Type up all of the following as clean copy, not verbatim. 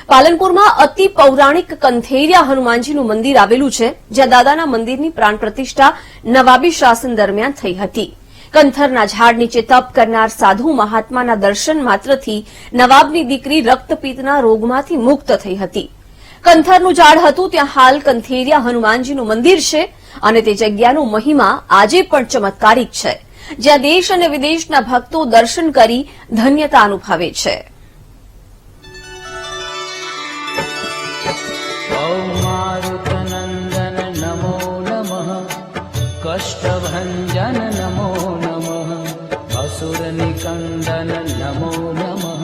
પાલનપુરમાં અતિ પૌરાણિક કંથેરિયા હનુમાનજીનું મંદિર આવેલું છે, જ્યાં દાદાના મંદિરની પ્રાણ પ્રતિષ્ઠા નવાબી શાસન દરમિયાન થઈ હતી. કંથરના ઝાડ નીચે તપ કરનાર સાધુ મહાત્માના દર્શન માત્રથી નવાબની દીકરી રક્તપિત્તના રોગમાંથી મુક્ત થઈ હતી. કંથરનું ઝાડ હતું ત્યાં હાલ કંથેરિયા હનુમાનજીનું મંદિર છે અને તે જગ્યાનો મહિમા આજે પણ ચમત્કારિક છે, જ્યાં દેશ અને વિદેશના ભક્તો દર્શન કરી ધન્યતા અનુભવે છે. मारुतनन्दन नमो नमः कष्टभञ्जन नमो नमः असुरनिकन्दन नमो नमः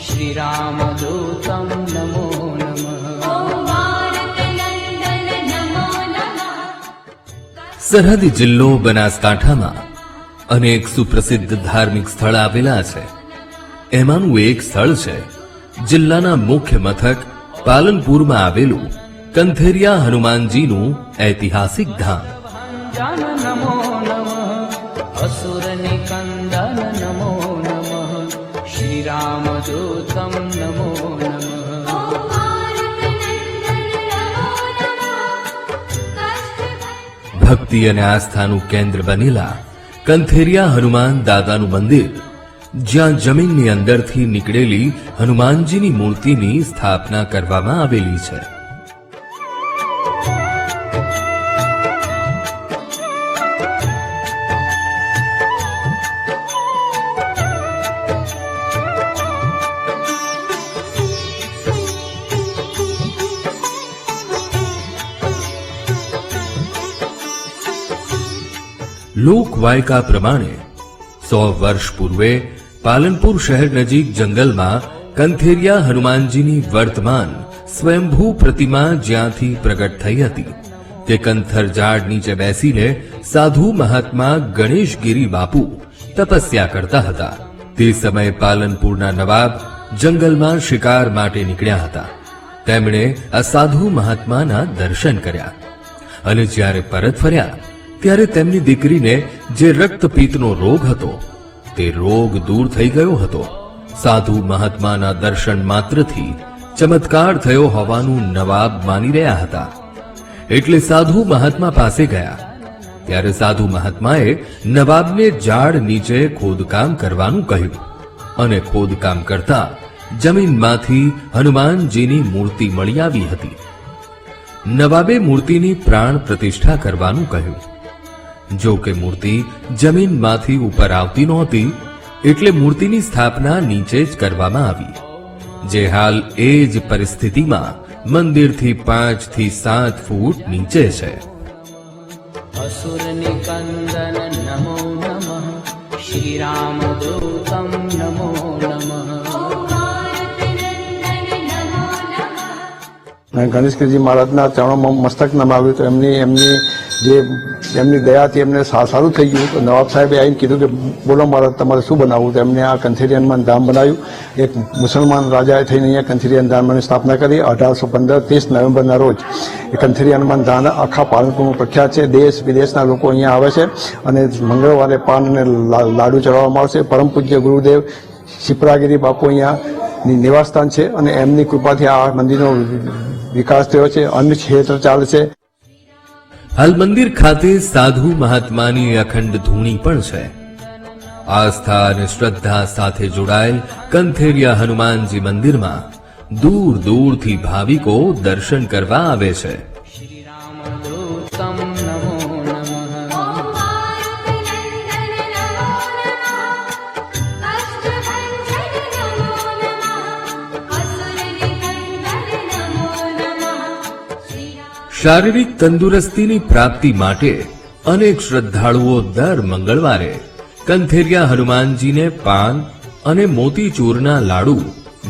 श्रीरामदूतं नमो સરહદી જિલ્લો બનાસકાંઠામાં અનેક સુપ્રસિદ્ધ ધાર્મિક સ્થળ આવેલા છે. એમાંનું એક સ્થળ છે જિલ્લાના મુખ્ય મથક પાલનપુરમાં આવેલું કંથેરિયા હનુમાનજીનું ઐતિહાસિક ધામ. नमो नमः असुरनिकन्दन नमो नमः श्रीरामदूतं नमो नमः ભક્તિ અને આસ્થાનું કેન્દ્ર બનેલા કંથેરિયા હનુમાન દાદાનું મંદિર, જ્યાં જમીનની અંદરથી નીકળેલી હનુમાનજીની મૂર્તિની સ્થાપના કરવામાં આવેલી છે. લોકવાયકા પ્રમાણે 100 વર્ષ પૂર્વે પાલનપુર શહેર નજીક જંગલમાં કંથેરિયા હનુમાનજીની વર્તમાન સ્વયંભૂ પ્રતિમા જ્યાંથી પ્રગટ થઈ હતી, તે કંથર ઝાડ નીચે બેસીને સાધુ મહાત્મા ગણેશગીરી બાપુ તપસ્યા કરતા હતા. તે સમયે પાલનપુરના નવાબ જંગલમાં શિકાર માટે નીકળ્યા હતા. તેમણે આ સાધુ મહાત્માના દર્શન કર્યા અને જ્યારે પરત ફર્યા ત્યારે તેમની દીકરીને જે રક્તપિત્તનો રોગ હતો તે રોગ દૂર થઈ ગયો હતો. સાધુ મહાત્માના દર્શન માત્રથી ચમત્કાર થયો હોવાનું નવાબ માની રહ્યા હતા. એટલે સાધુ મહાત્મા પાસે ગયા. ત્યારે સાધુ મહાત્માએ નવાબને ઝાડ નીચે ખોદકામ કરવાનું કહ્યું અને ખોદકામ કરતા જમીનમાંથી હનુમાનજીની મૂર્તિ મળી આવી હતી. નવાબે મૂર્તિની પ્રાણ પ્રતિષ્ઠા કરવાનું કહ્યું. જો કે મૂર્તિ જમીનમાંથી ઉપર આવતી નહોતી, એટલે મૂર્તિની સ્થાપના નીચે જ કરવામાં આવી, જે હાલ એ જ પરિસ્થિતિમાં મંદિરથી 5 થી 7 ફૂટ નીચે છે. असुरनिकन्दन नमो नमः श्रीरामदूतं नमो नमः ગણેશગીરીજી મહારાજના ચરણોમાં મસ્તક નમાવ્યું તો એમની દયાથી એમને સારું થઈ ગયું. તો નવાબ સાહેબે આવીને કીધું કે બોલો મહારાજ તમારે શું બનાવવું? તો એમને આ કંથેરિયા હનુમાન ધામ બનાવ્યું. એક મુસલમાન રાજાએ થઈને અહીંયા કંથેરિયા ધામની સ્થાપના કરી 1815 30 નવેમ્બરના રોજ. એ કંથેરિયા હનુમાન ધામ આખા પાલનપુરમાં પ્રખ્યાત છે. દેશ વિદેશના લોકો અહીંયા આવે છે અને મંગળવારે પાન અને લાડુ ચડાવવામાં આવશે. પરમ પૂજ્ય ગુરુદેવ શિપ્રાગીરી બાપુ અહીંયા નિવાસસ્થાન છે અને એમની કૃપાથી આ મંદિરનો વિકાસ થયો છે. અન્ય ક્ષેત્ર ચાલે છે. હાલ મંદિર ખાતે સાધુ મહાત્માની અખંડ ધૂણી પણ છે. આસ્થા અને શ્રદ્ધા સાથે જોડાયેલ કંથેરિયા હનુમાનજી મંદિરમાં દૂર દૂરથી ભાવિકો દર્શન કરવા આવે છે. श्रीरामदूतं नमो नमः શારીરિક તંદુરસ્તીની પ્રાપ્તિ માટે અનેક શ્રદ્ધાળુઓ દર મંગળવારે કંથેરિયા હનુમાનજીને પાન અને મોતીચૂરના લાડુ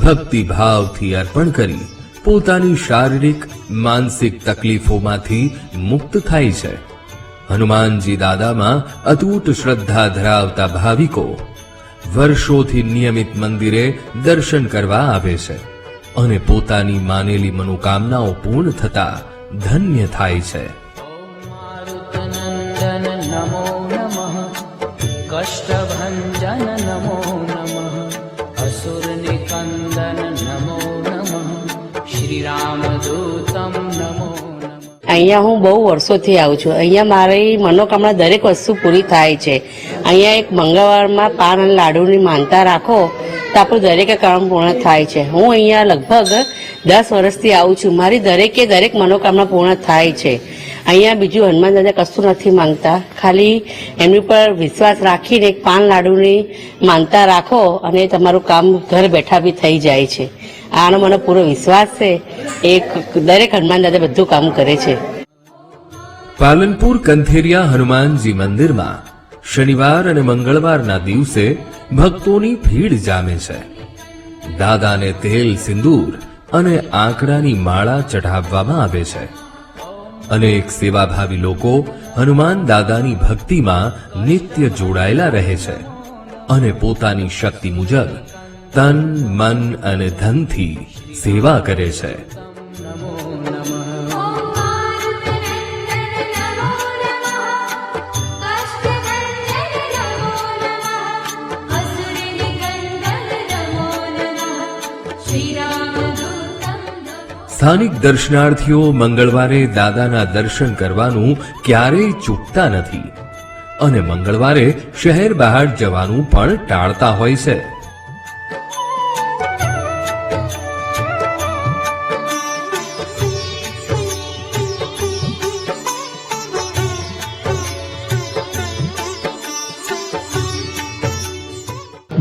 ભક્તિભાવથી અર્પણ કરી પોતાની શારીરિક માનસિક તકલીફોમાંથી મુક્ત થાય છે. હનુમાનજી દાદામાં અતૂટ શ્રદ્ધા ધરાવતા ભાવિકો વર્ષોથી નિયમિત મંદિરે દર્શન કરવા આવે છે અને પોતાની માનેલી મનોકામનાઓ પૂર્ણ થતા ધન્ય થાય છે. मारुतनन्दन नमो नमः कष्टभञ्जन नमो नमः असुरनिकन्दन नमो नमः श्रीरामदूतं नमो नमः અહીંયા હું બહુ વર્ષોથી આવું છું. અહીંયા મારી મનોકામના દરેક વસ્તુ પૂરી થાય છે. અહીંયા એક મંગળવારમાં પાન અને લાડુની માનતા રાખો તો આપણું દરેક કામ પૂર્ણ થાય છે. હું અહીંયા લગભગ 10 વર્ષથી આવું છું. મારી દરેક મનોકામના પૂર્ણ થાય છે. અહીંયા બીજું હનુમાન દાદા કશું નથી માંગતા, ખાલી એમની પર વિશ્વાસ રાખીને એક પાન લાડુની માનતા રાખો અને તમારું કામ ઘર બેઠા બી થઈ જાય છે. આનો મને પૂરો વિશ્વાસ છે. એક દરેક હનુમાન દાદા બધું કામ કરે છે. પાલનપુર કંથેરિયા હનુમાનજી મંદિરમાં શનિવાર અને મંગળવારના દિવસે ભક્તોની ભીડ જામે છે. દાદાને તેલ, સિંદૂર અને આંકડાની માળા ચઢાવવામાં આવે છે. અનેક સેવાભાવી લોકો હનુમાન દાદાની ભક્તિમાં નિત્ય જોડાયેલા રહે છે અને પોતાની શક્તિ મુજબ તન, મન અને ધનથી સેવા કરે છે. સ્થાનિક દર્શનાર્થીઓ મંગળવારે દાદાના દર્શન કરવાનું ક્યારેય ચૂકતા નથી અને મંગળવારે શહેર બહાર જવાનું પણ ટાળતા હોય છે.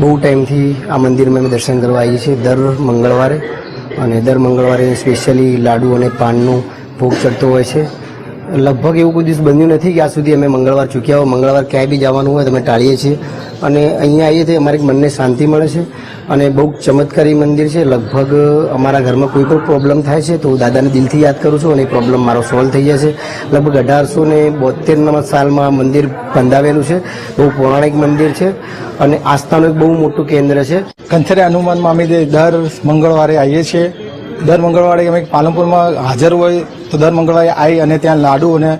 બહુ ટાઈમથી આ મંદિરમાં અમે દર્શન કરવા આવીએ છીએ દર મંગળવારે, અને દર મંગળવારે સ્પેશિયલી લાડુ અને પાનનું ભોગ ચડતો હોય છે. લગભગ એવું કોઈ દિવસ બન્યું નથી કે આ સુધી અમે મંગળવાર ચૂક્યા હોય. મંગળવાર ક્યાંય બી જવાનું હોય તો અમે ટાળીએ છીએ અને અહીંયા આવીએ તો અમારે મનને શાંતિ મળે છે અને બહુ ચમત્કારી મંદિર છે. લગભગ અમારા ઘરમાં કોઈ પણ પ્રોબ્લેમ થાય છે તો હું દાદાને દિલથી યાદ કરું છું અને એ પ્રોબ્લેમ મારો સોલ્વ થઈ જાય છે. લગભગ 1872 સાલમાં મંદિર બંધાવેલું છે. બહુ પૌરાણિક મંદિર છે અને આસ્થાનું એક બહુ મોટું કેન્દ્ર છે. કંથેરિયા હનુમાનમાં અમે દર મંગળવારે આવીએ છીએ. દર મંગળવારે અમે પાલનપુરમાં હાજર હોય તો દર મંગળવારે આવી અને ત્યાં લાડુ અને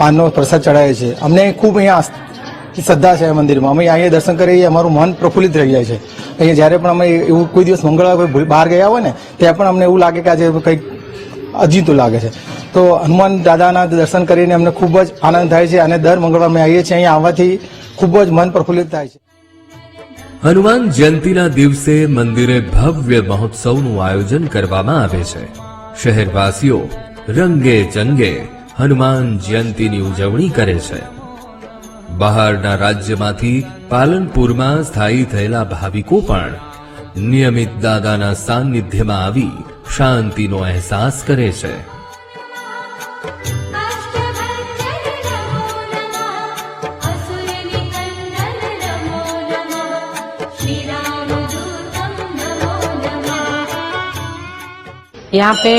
પાનનો પ્રસાદ ચડાવીએ છીએ. અમને ખૂબ અહીંયા શ્રદ્ધા છે આ મંદિરમાં. અમે અહીંયા દર્શન કરીએ, અમારું મન પ્રફુલ્લિત થઈ જાય છે. અહીંયા જ્યારે પણ અમે એવું કોઈ દિવસ મંગળવારે બહાર ગયા હોય ને ત્યાં પણ અમને એવું લાગે કે આજે કંઈક અજીતું લાગે છે. તો હનુમાન દાદાના દર્શન કરીને અમને ખૂબ જ આનંદ થાય છે અને દર મંગળવારે અમે આવીએ છીએ. અહીંયા આવવાથી ખૂબ જ મન પ્રફુલ્લિત થાય છે. હનુમાન જયંતિના દિવસે મંદિરે ભવ્ય મહોત્સવનું આયોજન કરવામાં આવે છે. શહેરવાસીઓ રંગે ચંગે હનુમાન જયંતિની ઉજવણી કરે છે. બહારના રાજ્યમાંથી પાલનપુરમાં સ્થાયી થયેલા ભાવિકો પણ નિયમિત દાદાના સાનિધ્યમાં આવી શાંતિનો અહેસાસ કરે છે. यहाँ पे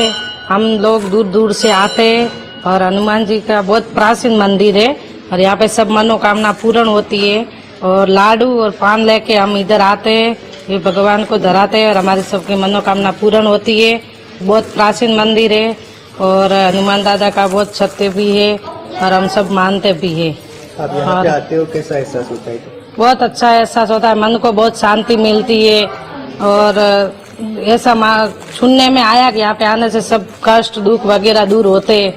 हम लोग दूर दूर से आते हैं और हनुमान जी का बहुत प्राचीन मंदिर है और यहाँ पे सब मनोकामना पूर्ण होती है और लाडू और पान लेके हम इधर आते हैं, ये भगवान को धराते हैं और हमारी सबकी मनोकामना पूर्ण होती है. बहुत प्राचीन मंदिर है और हनुमान दादा का बहुत सत्य भी है और हम सब मानते भी है. आप यहाँ पे आते हो, कैसा एहसास होता है? बहुत अच्छा एहसास होता है, मन को बहुत शांति मिलती है और ऐसा सुनने में आया कि यहाँ पे आने से सब कष्ट दुख वगैरह दूर होते हैं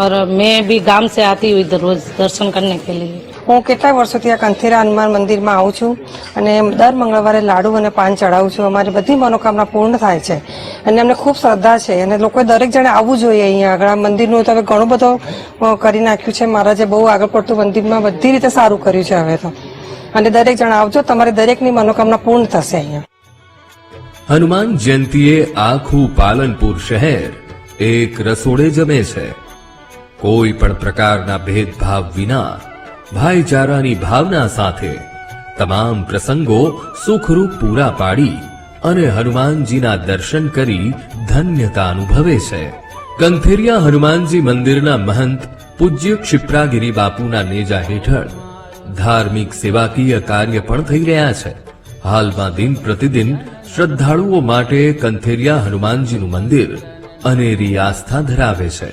और मैं भी गांव से आती हूँ इधर रोज दर्शन करने के लिए. હું કેટલાક વર્ષોથી આ કંથેરા હનુમાન મંદિરમાં આવું છું અને દર મંગળવારે લાડુ અને પાન ચડાવું છું. અમારી બધી મનોકામના પૂર્ણ થાય છે અને અમને ખૂબ શ્રદ્ધા છે અને લોકોએ દરેક જણે આવવું જોઈએ. અહીંયા આગળ આ મંદિરનું તો હવે ઘણું બધું કરી નાખ્યું છે. મહારાજે બહુ આગળ પડતું મંદિરમાં બધી રીતે સારું કર્યું છે હવે તો. અને દરેક જણ આવજો, તમારી દરેકની મનોકામના પૂર્ણ થશે અહીંયા. હનુમાન જયંતિએ આખું પાલનપુર શહેર એક રસોડે જમે છે. કોઈ પણ પ્રકારના ભેદભાવ વિના ભાઈચારાની ભાવના સાથે તમામ પ્રસંગો સુખરૂપ પૂરા પાડી અને હનુમાનજીના દર્શન કરી ધન્યતા અનુભવે છે. કંથેરિયા હનુમાનજી મંદિરના મહંત પૂજ્ય ક્ષિપ્રાગિરી બાપુના નેજા હેઠળ ધાર્મિક સેવાકીય કાર્ય પણ થઈ રહ્યા છે. હાલમાં દિન પ્રતિદિન શ્રદ્ધાળુઓ માટે કંથેરિયા હનુમાનજીનું મંદિર અનેરી આસ્થા ધરાવે છે.